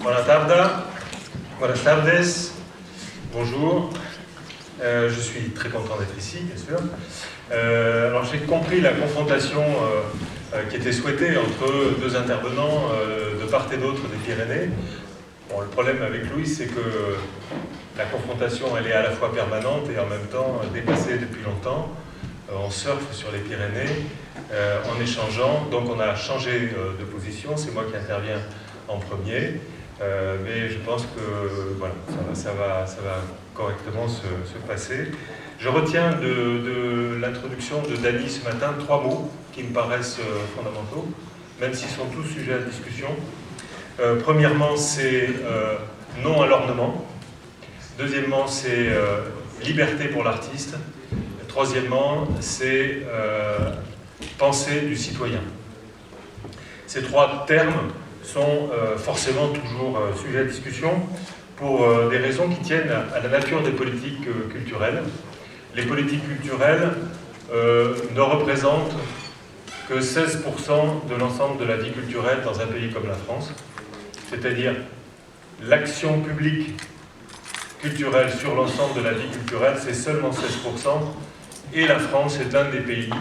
Buenas tardes, buenas tardes, bonjour. Je suis très content d'être ici, bien sûr. Alors j'ai compris la confrontation qui était souhaitée entre deux intervenants de part et d'autre des Pyrénées. Bon, le problème avec Louis, c'est que la confrontation, elle est à la fois permanente et en même temps dépassée depuis longtemps. On surfe sur les Pyrénées en échangeant, donc on a changé de position, c'est moi qui interviens en premier, mais je pense que voilà, ça va correctement se passer. Je retiens de l'introduction de Dany ce matin 3 mots qui me paraissent fondamentaux, même s'ils sont tous sujets à discussion. Premièrement, c'est non à l'ornement. Deuxièmement, c'est liberté pour l'artiste. Troisièmement, c'est pensée du citoyen. Ces 3 termes sont forcément toujours sujets à discussion pour des raisons qui tiennent à la nature des politiques culturelles. Les politiques culturelles ne représentent que 16% de l'ensemble de la vie culturelle dans un pays comme la France, c'est-à-dire l'action publique culturelle sur l'ensemble de la vie culturelle, c'est seulement 16%, et la France est l'un des pays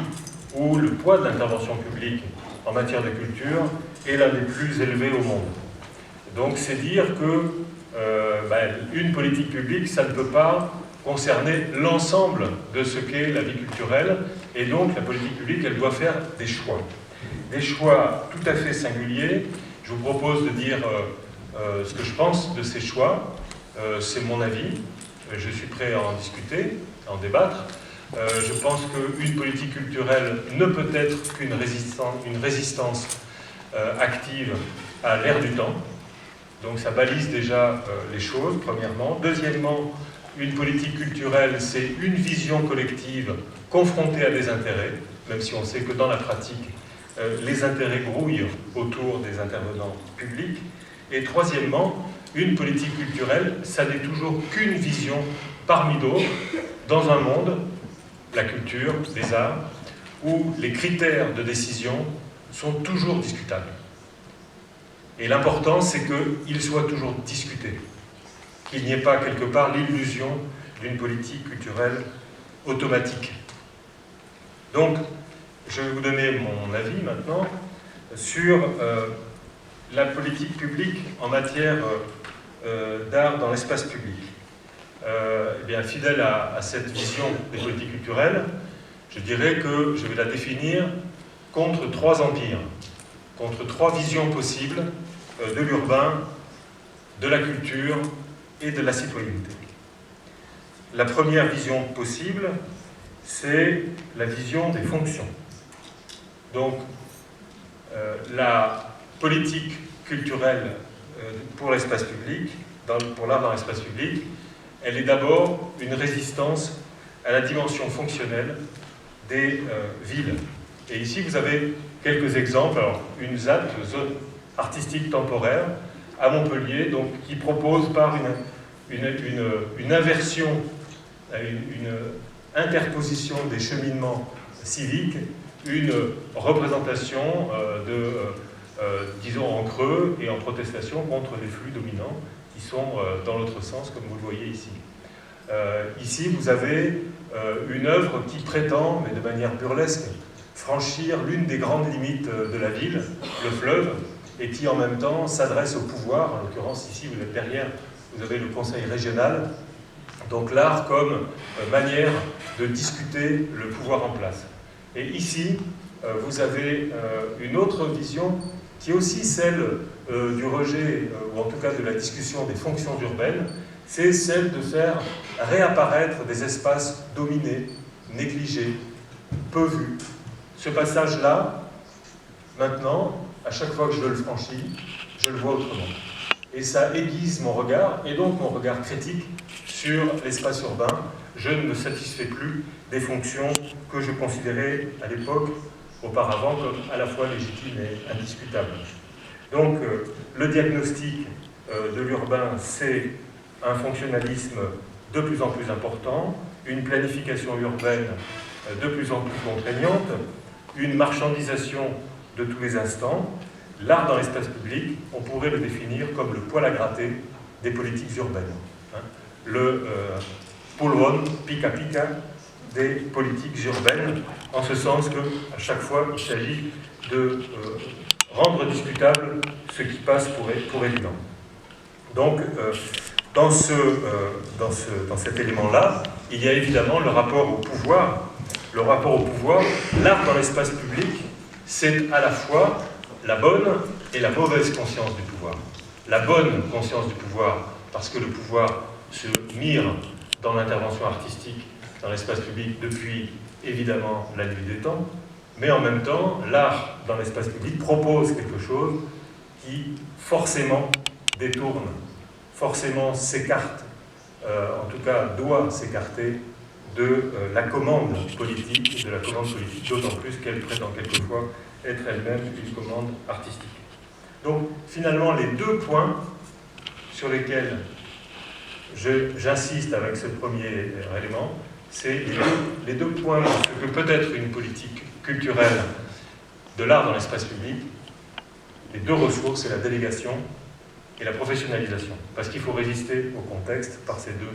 où le poids de l'intervention publique en matière de culture est l'un des plus élevés au monde. Donc c'est dire que une politique publique, ça ne peut pas concerner l'ensemble de ce qu'est la vie culturelle, et donc la politique publique, elle doit faire des choix. Des choix tout à fait singuliers. Je vous propose de dire ce que je pense de ces choix. C'est mon avis. Je suis prêt à en discuter, à en débattre. Je pense qu'une politique culturelle ne peut être qu'une résistance active à l'ère du temps. Donc ça balise déjà les choses, premièrement. Deuxièmement, une politique culturelle, c'est une vision collective confrontée à des intérêts, même si on sait que dans la pratique, les intérêts grouillent autour des intervenants publics. Et troisièmement, une politique culturelle, ça n'est toujours qu'une vision parmi d'autres dans un monde, la culture, les arts, où les critères de décision sont toujours discutables. Et l'important, c'est qu'ils soient toujours discutés, qu'il n'y ait pas quelque part l'illusion d'une politique culturelle automatique. Donc, je vais vous donner mon avis maintenant sur la politique publique en matière d'art dans l'espace public. Eh bien, fidèle à cette vision des politiques culturelles, je dirais que je vais la définir contre 3 empires, contre 3 visions possibles de l'urbain, de la culture et de la citoyenneté. La première vision possible, c'est la vision des fonctions. Donc, la politique culturelle pour l'espace public, pour l'art dans l'espace public, elle est d'abord une résistance à la dimension fonctionnelle des villes. Et ici, vous avez quelques exemples. Alors, une ZAT, zone artistique temporaire, à Montpellier, donc, qui propose par une inversion, une interposition des cheminements civiques, une représentation disons, en creux et en protestation contre les flux dominants qui sont dans l'autre sens, comme vous le voyez ici. Ici, vous avez une œuvre qui prétend, mais de manière burlesque, franchir l'une des grandes limites de la ville, le fleuve, et qui en même temps s'adresse au pouvoir. En l'occurrence, ici, vous êtes derrière, vous avez le conseil régional. Donc l'art comme manière de discuter le pouvoir en place. Et ici, vous avez une autre vision qui est aussi celle du rejet, ou en tout cas de la discussion des fonctions urbaines, c'est celle de faire réapparaître des espaces dominés, négligés, peu vus. Ce passage-là, maintenant, à chaque fois que je le franchis, je le vois autrement. Et ça aiguise mon regard, et donc mon regard critique sur l'espace urbain. Je ne me satisfais plus des fonctions que je considérais à l'époque, auparavant, comme à la fois légitimes et indiscutables. Donc, le diagnostic de l'urbain, c'est un fonctionnalisme de plus en plus important, une planification urbaine de plus en plus contraignante, une marchandisation de tous les instants, l'art dans l'espace public, on pourrait le définir comme le poil à gratter des politiques urbaines. Hein. Le polvon pica pica des politiques urbaines, en ce sens que, à chaque fois, il s'agit de rendre discutable ce qui passe pour évident. Donc, dans cet élément-là, il y a évidemment le rapport au pouvoir. Le rapport au pouvoir, l'art dans l'espace public, c'est à la fois la bonne et la mauvaise conscience du pouvoir. La bonne conscience du pouvoir, parce que le pouvoir se mire dans l'intervention artistique dans l'espace public depuis, évidemment, la nuit des temps, mais en même temps, l'art dans l'espace public propose quelque chose qui, forcément, détourne, forcément s'écarte, en tout cas doit s'écarter de la commande politique, d'autant plus qu'elle prétend quelquefois être elle-même une commande artistique. Donc, finalement, les deux points sur lesquels j'insiste avec ce premier élément, c'est les deux points de ce que peut être une politique culturelle de l'art dans l'espace public. Les deux ressources, c'est la délégation et la professionnalisation, parce qu'il faut résister au contexte par ces deux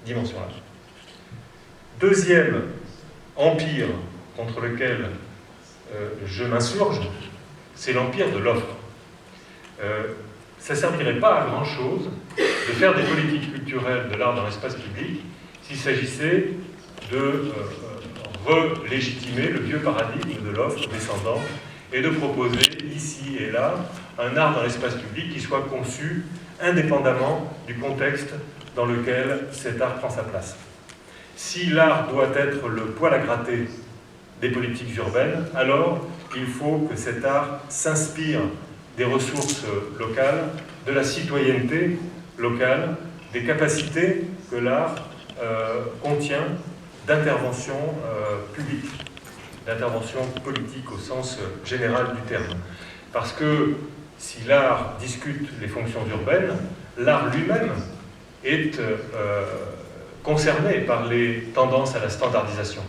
dimensions-là. Deuxième empire contre lequel je m'insurge, c'est l'empire de l'offre. Ça ne servirait pas à grand-chose de faire des politiques culturelles de l'art dans l'espace public s'il s'agissait de relégitimer le vieux paradigme de l'offre descendante et de proposer ici et là un art dans l'espace public qui soit conçu indépendamment du contexte dans lequel cet art prend sa place. Si l'art doit être le poil à gratter des politiques urbaines, alors il faut que cet art s'inspire des ressources locales, de la citoyenneté locale, des capacités que l'art contient d'intervention publique, d'intervention politique au sens général du terme. Parce que si l'art discute les fonctions urbaines, l'art lui-même est concerné par les tendances à la standardisation.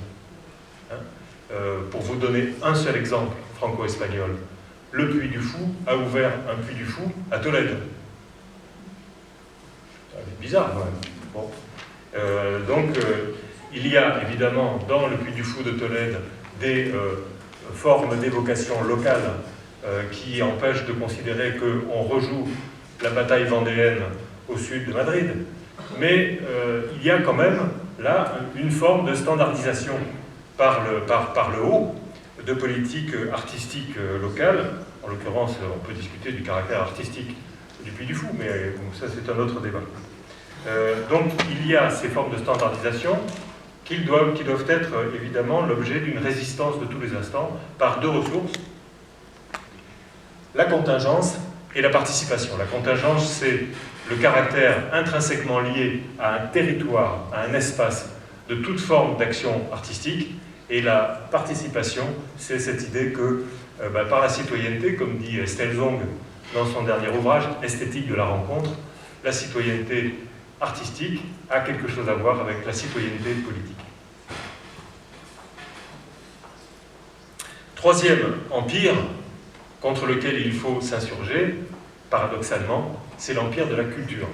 Pour vous donner un seul exemple franco-espagnol, le Puy du Fou a ouvert un Puy du Fou à Tolède. C'est bizarre quand même. Bon. Il y a évidemment dans le Puy du Fou de Tolède des formes d'évocation locale qui empêchent de considérer qu'on rejoue la bataille vendéenne au sud de Madrid. Mais il y a quand même là une forme de standardisation par le haut de politique artistique locale. En l'occurrence, on peut discuter du caractère artistique du Puy du Fou, mais ça c'est un autre débat. Donc il y a ces formes de standardisation qui doivent être évidemment l'objet d'une résistance de tous les instants par deux ressources, la contingence et la participation. La contingence, c'est le caractère intrinsèquement lié à un territoire, à un espace de toute forme d'action artistique, et la participation, c'est cette idée que par la citoyenneté, comme dit Estelle Zong dans son dernier ouvrage, Esthétique de la rencontre, la citoyenneté artistique a quelque chose à voir avec la citoyenneté politique. Troisième empire contre lequel il faut s'insurger, paradoxalement, c'est l'empire de la culture.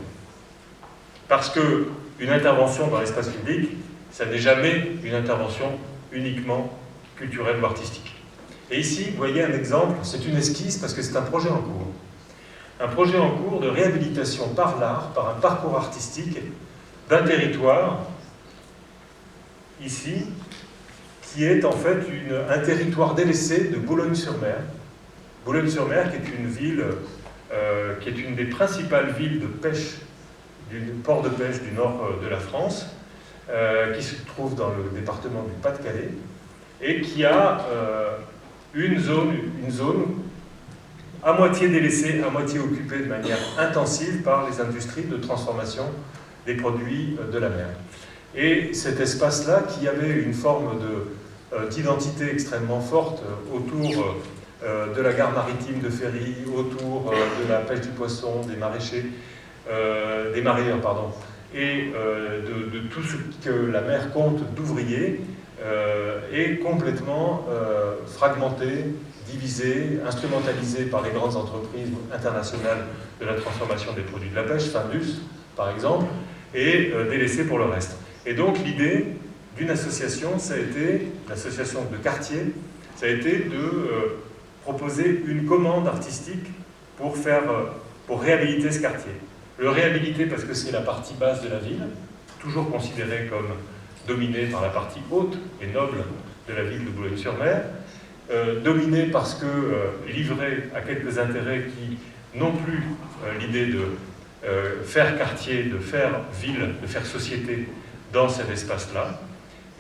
Parce qu'une intervention dans l'espace public, ça n'est jamais une intervention uniquement culturelle ou artistique. Et ici, vous voyez un exemple, c'est une esquisse parce que c'est un projet en cours. Un projet en cours de réhabilitation par l'art, par un parcours artistique d'un territoire, ici, qui est en fait un territoire délaissé de Boulogne-sur-Mer. Boulogne-sur-Mer, qui est une ville, qui est une des principales villes de pêche, du port de pêche du nord de la France, qui se trouve dans le département du Pas-de-Calais, et qui a une zone à moitié délaissée, à moitié occupée de manière intensive par les industries de transformation des produits de la mer. Et cet espace-là, qui avait une forme d'identité extrêmement forte autour de la gare maritime de Ferry, autour de la pêche du poisson, des maraîchers, des mareyeurs, pardon, et de tout ce que la mer compte d'ouvriers, est complètement fragmenté, divisé, instrumentalisé par les grandes entreprises internationales de la transformation des produits de la pêche, Findus par exemple, et délaissé pour le reste. Et donc l'idée d'une association, ça a été, l'association de quartier, ça a été de proposer une commande artistique pour réhabiliter ce quartier. Le réhabiliter parce que c'est la partie basse de la ville, toujours considérée comme dominée par la partie haute et noble de la ville de Boulogne-sur-Mer, dominée parce que livrée à quelques intérêts qui n'ont plus l'idée de faire quartier, de faire ville, de faire société dans cet espace-là.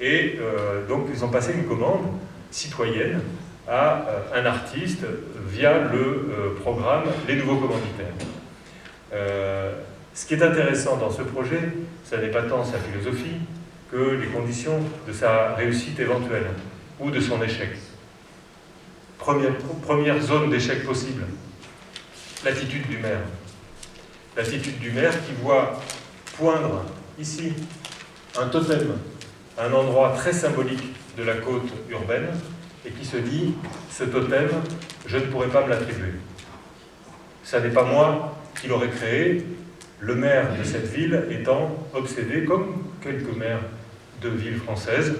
Et donc ils ont passé une commande citoyenne à un artiste via le programme Les Nouveaux Commanditaires. Ce qui est intéressant dans ce projet, ce n'est pas tant sa philosophie que les conditions de sa réussite éventuelle ou de son échec. Première zone d'échec possible, l'attitude du maire. L'attitude du maire qui voit poindre ici un totem à un endroit très symbolique de la côte urbaine et qui se dit, ce totem, je ne pourrais pas me l'attribuer. Ça n'est pas moi qui l'aurais créé, le maire de cette ville étant obsédé, comme quelques maires de villes françaises,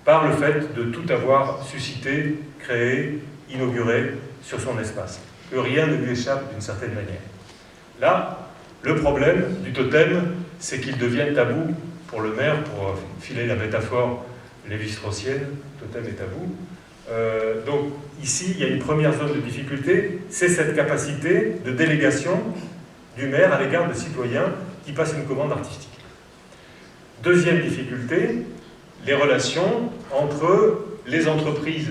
par le fait de tout avoir suscité, créé, inauguré sur son espace. Que rien ne lui échappe d'une certaine manière. Là, le problème du totem, c'est qu'il devienne tabou pour le maire, pour filer la métaphore lévi-straussienne, totem est tabou. Donc ici, il y a une première zone de difficulté, c'est cette capacité de délégation du maire à l'égard de citoyens qui passent une commande artistique. Deuxième difficulté, les relations entre les entreprises